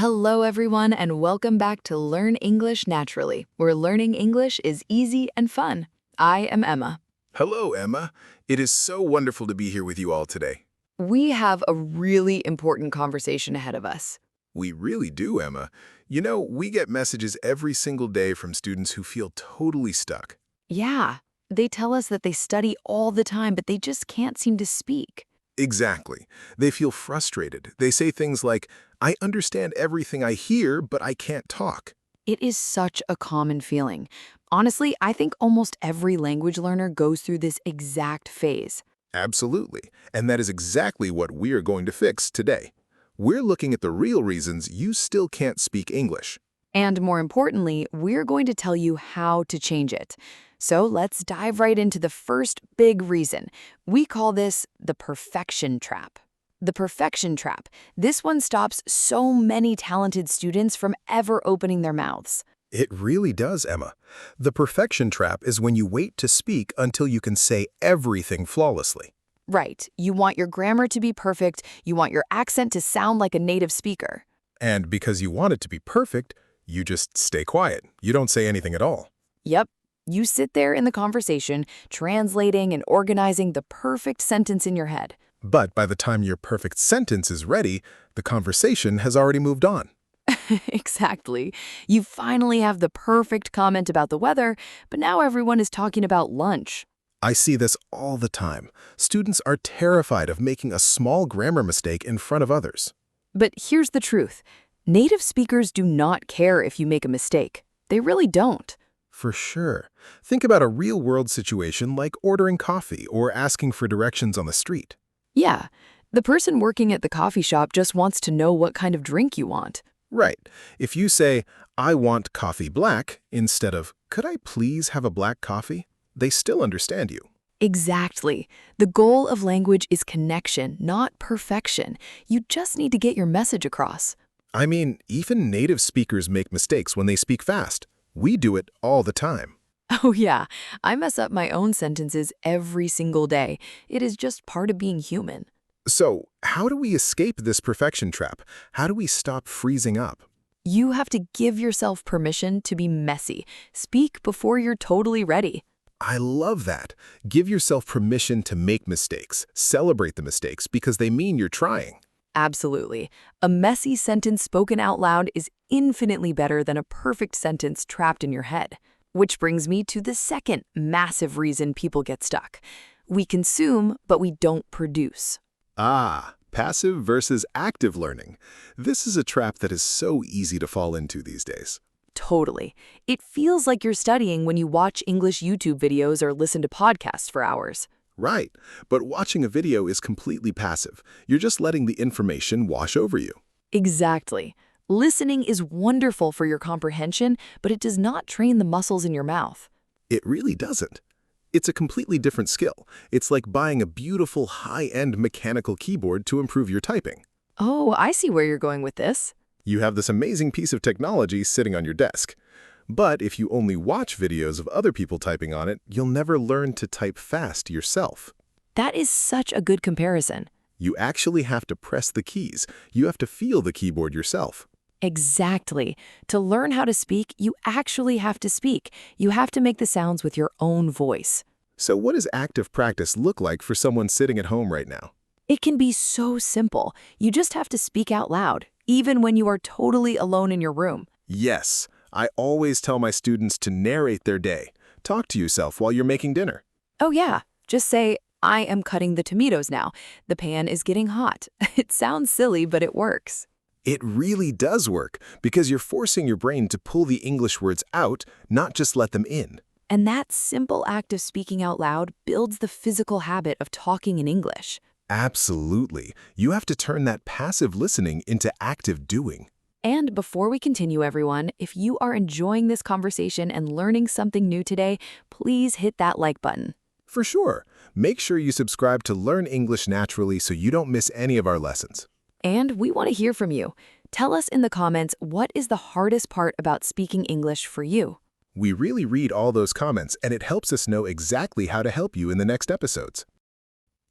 Hello, everyone, and welcome back to Learn English Naturally, where learning English is easy and fun. I am Emma. Hello, Emma. It is so wonderful to be here with you all today. We have a really important conversation ahead of us. We really do, Emma. You know, we get messages every single day from students who feel totally stuck. Yeah, they tell us that they study all the time, but they just can't seem to speak. Exactly. They feel frustrated. They say things like, I understand everything I hear, but I can't talk. It is such a common feeling. Honestly, I think almost every language learner goes through this exact phase. Absolutely. And that is exactly what we're going to fix today. We're looking at the real reasons you still can't speak English. And more importantly, we're going to tell you how to change it. So let's dive right into the first big reason. We call this the perfection trap. The perfection trap. This one stops so many talented students from ever opening their mouths. It really does, Emma. The perfection trap is when you wait to speak until you can say everything flawlessly. Right. You want your grammar to be perfect. You want your accent to sound like a native speaker. And because you want it to be perfect, you just stay quiet. You don't say anything at all. Yep. You sit there in the conversation, translating and organizing the perfect sentence in your head. But by the time your perfect sentence is ready, the conversation has already moved on. Exactly. You finally have the perfect comment about the weather, but now everyone is talking about lunch. I see this all the time. Students are terrified of making a small grammar mistake in front of others. But here's the truth. Native speakers do not care if you make a mistake. They really don't. For sure. Think about a real-world situation like ordering coffee or asking for directions on the street. Yeah, the person working at the coffee shop just wants to know what kind of drink you want. Right. If you say, I want coffee black, instead of, could I please have a black coffee? They still understand you. Exactly. The goal of language is connection, not perfection. You just need to get your message across. I mean, even native speakers make mistakes when they speak fast. We do it all the time. Oh yeah, I mess up my own sentences every single day. It is just part of being human. So, how do we escape this perfection trap? How do we stop freezing up? You have to give yourself permission to be messy. Speak before you're totally ready. I love that. Give yourself permission to make mistakes. Celebrate the mistakes because they mean you're trying. Absolutely. A messy sentence spoken out loud is infinitely better than a perfect sentence trapped in your head. Which brings me to the second massive reason people get stuck. We consume, but we don't produce. Ah, passive versus active learning. This is a trap that is so easy to fall into these days. Totally. It feels like you're studying when you watch English YouTube videos or listen to podcasts for hours. Right, but watching a video is completely passive. You're just letting the information wash over you. Exactly. Listening is wonderful for your comprehension, but it does not train the muscles in your mouth. It really doesn't. It's a completely different skill. It's like buying a beautiful high-end mechanical keyboard to improve your typing. Oh, I see where you're going with this. You have this amazing piece of technology sitting on your desk. But if you only watch videos of other people typing on it, you'll never learn to type fast yourself. That is such a good comparison. You actually have to press the keys. You have to feel the keyboard yourself. Exactly. To learn how to speak, you actually have to speak. You have to make the sounds with your own voice. So what does active practice look like for someone sitting at home right now? It can be so simple. You just have to speak out loud, even when you are totally alone in your room. Yes, I always tell my students to narrate their day. Talk to yourself while you're making dinner. Oh yeah, just say, I am cutting the tomatoes now. The pan is getting hot. It sounds silly, but it works. It really does work because you're forcing your brain to pull the English words out, not just let them in. And that simple act of speaking out loud builds the physical habit of talking in English. Absolutely. You have to turn that passive listening into active doing. And before we continue, everyone, if you are enjoying this conversation and learning something new today, please hit that like button. For sure. Make sure you subscribe to Learn English Naturally so you don't miss any of our lessons. And we want to hear from you. Tell us in the comments what is the hardest part about speaking English for you. We really read all those comments, and it helps us know exactly how to help you in the next episodes.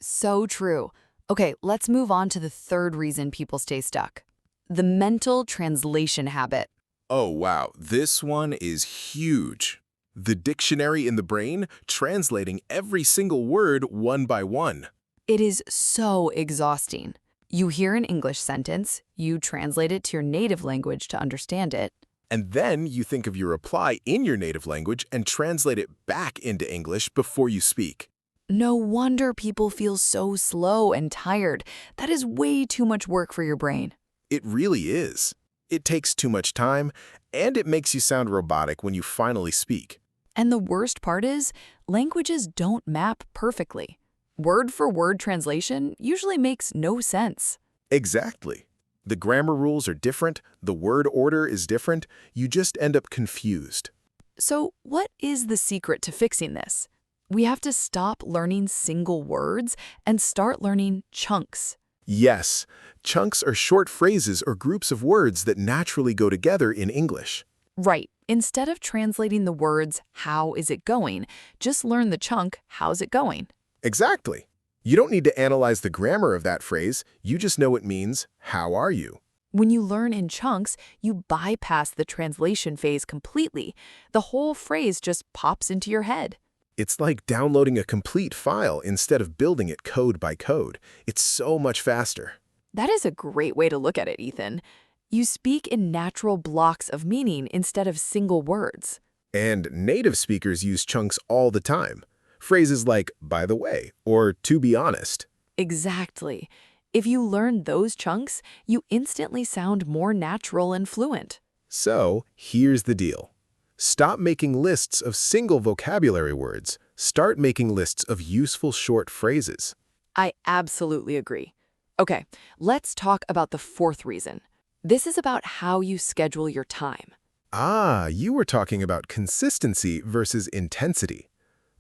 So true. Okay, let's move on to the third reason people stay stuck. The mental translation habit. Oh, wow, this one is huge. The dictionary in the brain translating every single word one by one. It is so exhausting. You hear an English sentence, you translate it to your native language to understand it. And then you think of your reply in your native language and translate it back into English before you speak. No wonder people feel so slow and tired. That is way too much work for your brain. It really is. It takes too much time, and it makes you sound robotic when you finally speak. And the worst part is, languages don't map perfectly. Word-for-word translation usually makes no sense. Exactly. The grammar rules are different, the word order is different, you just end up confused. So what is the secret to fixing this? We have to stop learning single words and start learning chunks. Yes, chunks are short phrases or groups of words that naturally go together in English. Right. Instead of translating the words, how is it going, just learn the chunk, how's it going? Exactly. You don't need to analyze the grammar of that phrase, you just know it means, how are you? When you learn in chunks, you bypass the translation phase completely. The whole phrase just pops into your head. It's like downloading a complete file instead of building it code by code. It's so much faster. That is a great way to look at it, Ethan. You speak in natural blocks of meaning instead of single words. And native speakers use chunks all the time. Phrases like, by the way, or to be honest. Exactly. If you learn those chunks, you instantly sound more natural and fluent. So, here's the deal. Stop making lists of single vocabulary words. Start making lists of useful short phrases. I absolutely agree. Okay, let's talk about the fourth reason. This is about how you schedule your time. Ah, you were talking about consistency versus intensity.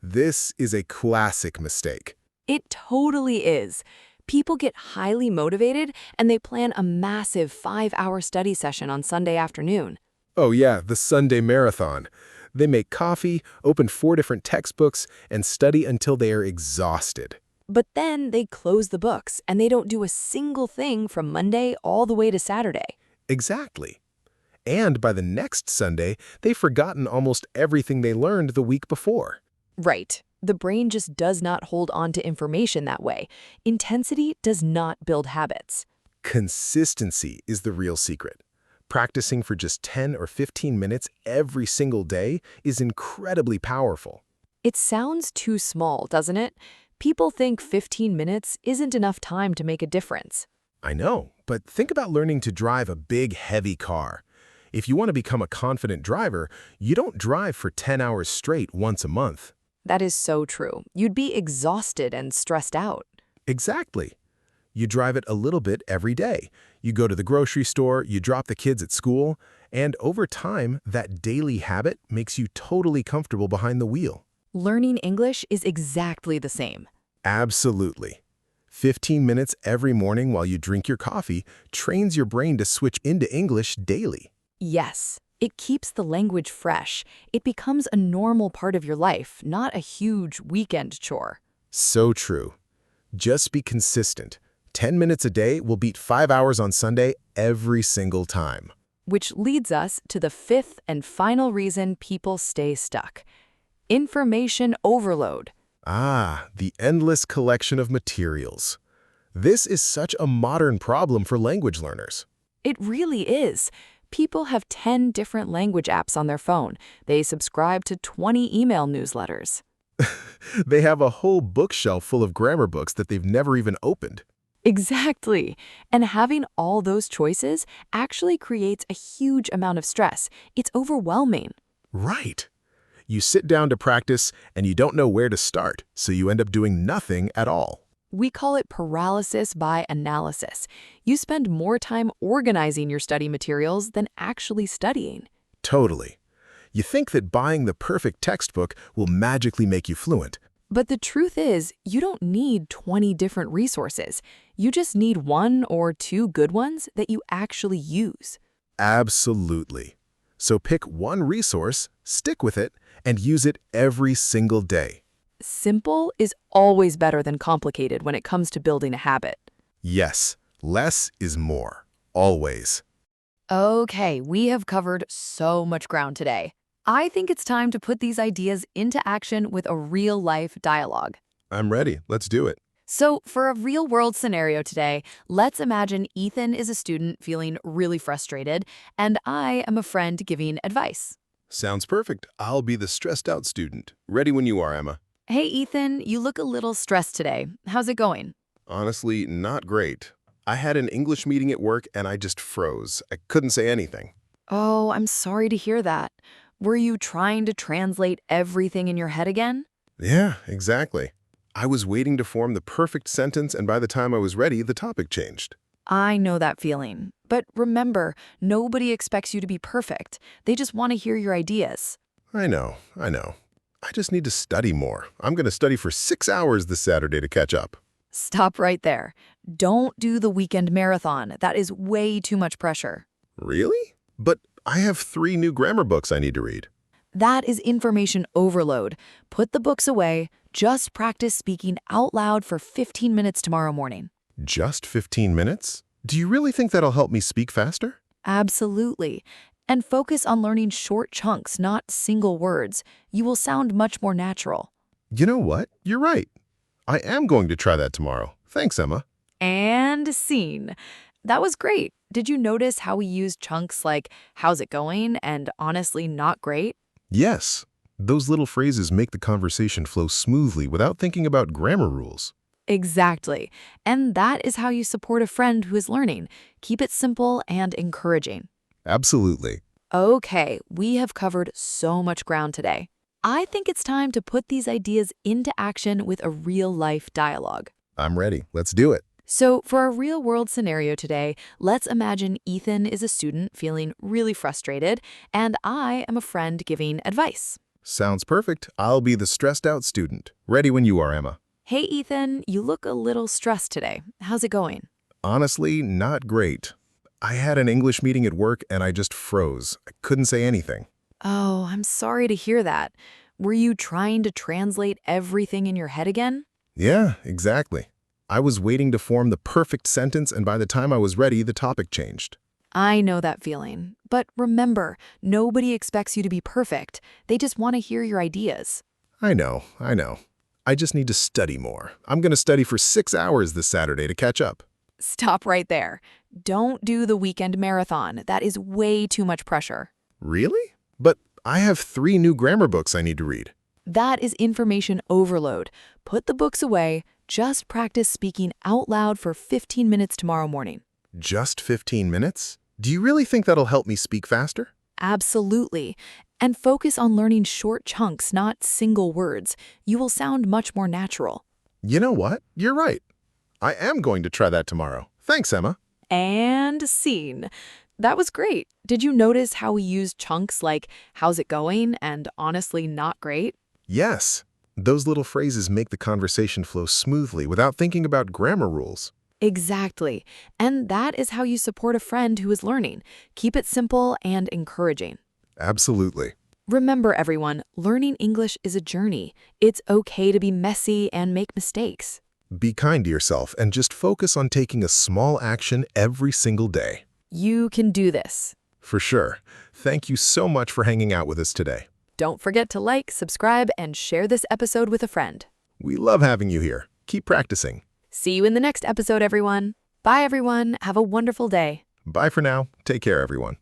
This is a classic mistake. It totally is. People get highly motivated and they plan a massive 5-hour study session on Sunday afternoon. Oh yeah, the Sunday marathon. They make coffee, open 4 different textbooks, and study until they are exhausted. But then they close the books and they don't do a single thing from Monday all the way to Saturday. Exactly. And by the next Sunday, they've forgotten almost everything they learned the week before. Right. The brain just does not hold on to information that way. Intensity does not build habits. Consistency is the real secret. Practicing for just 10 or 15 minutes every single day is incredibly powerful. It sounds too small, doesn't it? People think 15 minutes isn't enough time to make a difference. I know, but think about learning to drive a big, heavy car. If you want to become a confident driver, you don't drive for 10 hours straight once a month. That is so true. You'd be exhausted and stressed out. Exactly. You drive it a little bit every day. You go to the grocery store, you drop the kids at school, and over time, that daily habit makes you totally comfortable behind the wheel. Learning English is exactly the same. Absolutely. 15 minutes every morning while you drink your coffee trains your brain to switch into English daily. Yes, it keeps the language fresh. It becomes a normal part of your life, not a huge weekend chore. So true. Just be consistent. 10 minutes a day will beat 5 hours on Sunday every single time. Which leads us to the fifth and final reason people stay stuck. Information overload. Ah, the endless collection of materials. This is such a modern problem for language learners. It really is. People have 10 different language apps on their phone. They subscribe to 20 email newsletters. They have a whole bookshelf full of grammar books that they've never even opened. Exactly. And having all those choices actually creates a huge amount of stress. It's overwhelming. Right. You sit down to practice and you don't know where to start, so you end up doing nothing at all. We call it paralysis by analysis. You spend more time organizing your study materials than actually studying. Totally. You think that buying the perfect textbook will magically make you fluent. But the truth is, you don't need 20 different resources. You just need 1 or 2 good ones that you actually use. Absolutely. So pick one resource, stick with it, and use it every single day. Simple is always better than complicated when it comes to building a habit. Yes, less is more. always. Okay, we have covered so much ground today. I think it's time to put these ideas into action with a real-life dialogue. I'm ready. Let's do it. So, for a real-world scenario today, let's imagine Ethan is a student feeling really frustrated, and I am a friend giving advice. Sounds perfect. I'll be the stressed out student. Ready when you are, Emma. Hey, Ethan, you look a little stressed today. How's it going? Honestly, not great. I had an English meeting at work and I just froze. I couldn't say anything. Oh, I'm sorry to hear that. Were you trying to translate everything in your head again? Yeah, exactly. I was waiting to form the perfect sentence, and by the time I was ready, the topic changed. I know that feeling. But remember, nobody expects you to be perfect. They just want to hear your ideas. I know. I just need to study more. I'm going to study for 6 hours this Saturday to catch up. Stop right there. Don't do the weekend marathon. That is way too much pressure. Really? But I have 3 new grammar books I need to read. That is information overload. Put the books away. Just practice speaking out loud for 15 minutes tomorrow morning. Just 15 minutes? Do you really think that'll help me speak faster? Absolutely. And focus on learning short chunks, not single words. You will sound much more natural. You know what? You're right. I am going to try that tomorrow. Thanks, Emma. And scene. That was great. Did you notice how we used chunks like, how's it going, and honestly not great? Yes. Those little phrases make the conversation flow smoothly without thinking about grammar rules. Exactly. And that is how you support a friend who is learning. Keep it simple and encouraging. Absolutely. Okay, we have covered so much ground today. I think it's time to put these ideas into action with a real-life dialogue. I'm ready. Let's do it. So, for a real-world scenario today, let's imagine Ethan is a student feeling really frustrated, and I am a friend giving advice. Sounds perfect. I'll be the stressed out student. Ready when you are, Emma. Hey, Ethan, you look a little stressed today. How's it going? Honestly, not great. I had an English meeting at work and I just froze. I couldn't say anything. Oh, I'm sorry to hear that. Were you trying to translate everything in your head again? Yeah, exactly. I was waiting to form the perfect sentence, and by the time I was ready, the topic changed. I know that feeling. But remember, nobody expects you to be perfect. They just want to hear your ideas. I know. I just need to study more. I'm going to study for 6 hours this Saturday to catch up. Stop right there. Don't do the weekend marathon. That is way too much pressure. Really? But I have 3 new grammar books I need to read. That is information overload. Put the books away. Just practice speaking out loud for 15 minutes tomorrow morning. Just 15 minutes? Do you really think that'll help me speak faster? Absolutely. And focus on learning short chunks, not single words. You will sound much more natural. You know what? You're right. I am going to try that tomorrow. Thanks, Emma. And scene. That was great. Did you notice how we used chunks like, how's it going, and honestly not great? Yes. Those little phrases make the conversation flow smoothly without thinking about grammar rules. Exactly. And that is how you support a friend who is learning. Keep it simple and encouraging. Absolutely. Remember, everyone, learning English is a journey. It's okay to be messy and make mistakes. Be kind to yourself and just focus on taking a small action every single day. You can do this. For sure. Thank you so much for hanging out with us today. Don't forget to like, subscribe, and share this episode with a friend. We love having you here. Keep practicing. See you in the next episode, everyone. Bye, everyone. Have a wonderful day. Bye for now. Take care, everyone.